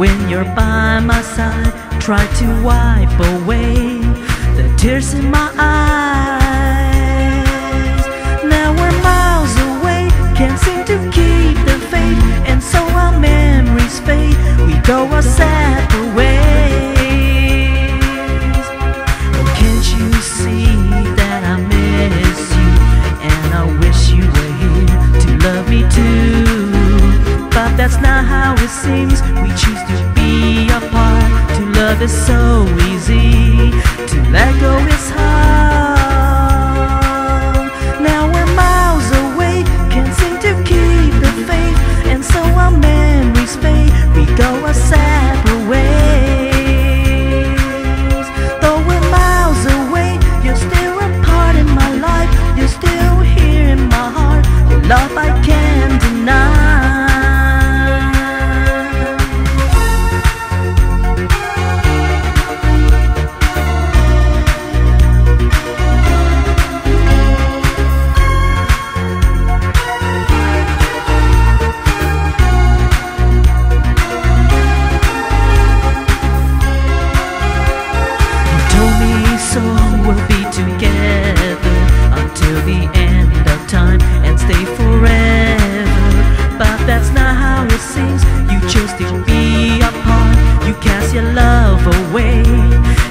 when you're by my side, try to wipe away the tears in my eyes. Now we're miles away, can't seem to keep the faith, and so our memories fade. We go our separate ways. Oh, can't you see that I miss you, and I wish you were here to love me too? But that's not how it seems. We choose to be apart. To love is so easy, to let go is hard. Now we're miles away, can't seem to keep the faith, and so our memories fade. We go our separate ways. Though we're miles away, you're still a part in my life. You're still here in my heart. Your love I can't deny. So we'll be together until the end of time and stay forever. But that's not how it seems. You chose to be apart. You cast your love away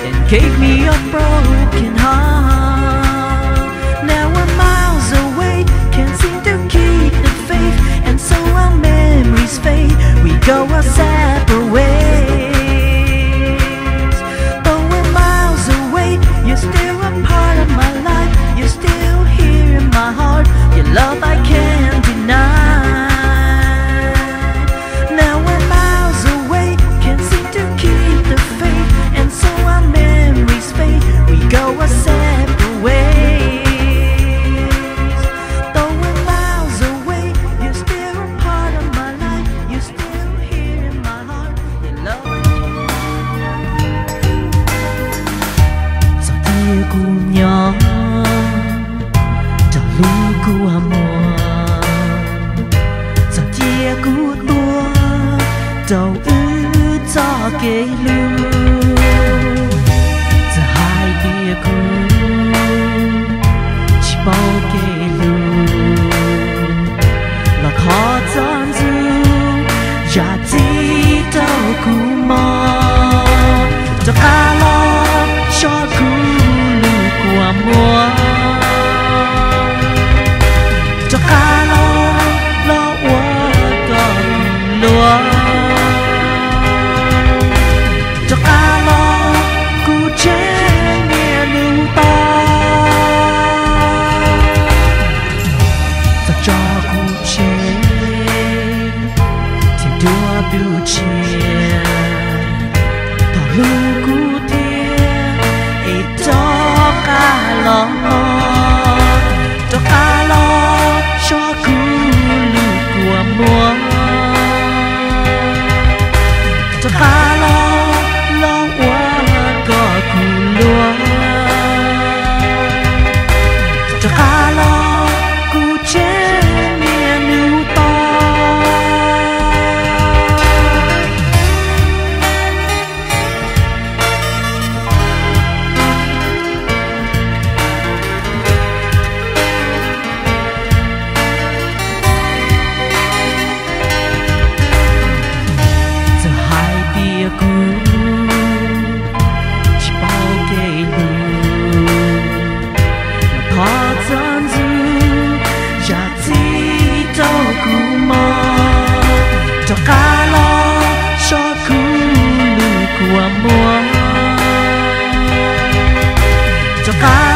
and gave me a broken heart. Now we're miles away, can't seem to keep the faith, and so our memories fade. We go our separate ways. You're still a part of my life. You're still here in my heart. Your love I can't deny. Now we're miles away, can't seem to keep the faith, and so our memories fade. We go our separate ways. Though we're miles away, you're still a part of my life. You're still here in my heart. Your love I cu nhỏ trong lúc cu amor trong chia cu tua đầu ư cho kê lu giờ hai bia cu chỉ bao kê lu là khó chọn dư giá trị đâu cu mò cho cả lo cho cu amor cho cả lo qua còn lúa cho cả lo cu chế nghe lưu ta cho cu chế thì đua biểu chia tỏ lưu cu thiên ấy cho cả lo cho cả lo cho cu lưu của mùa cho cả lo qua có cu lúa cho cả lo cu chế nghe lưu to. Chỉ bao kê lu khó chọn dư giá trị đâu cu mò cho cả lo cho cu lu của mùa cho cả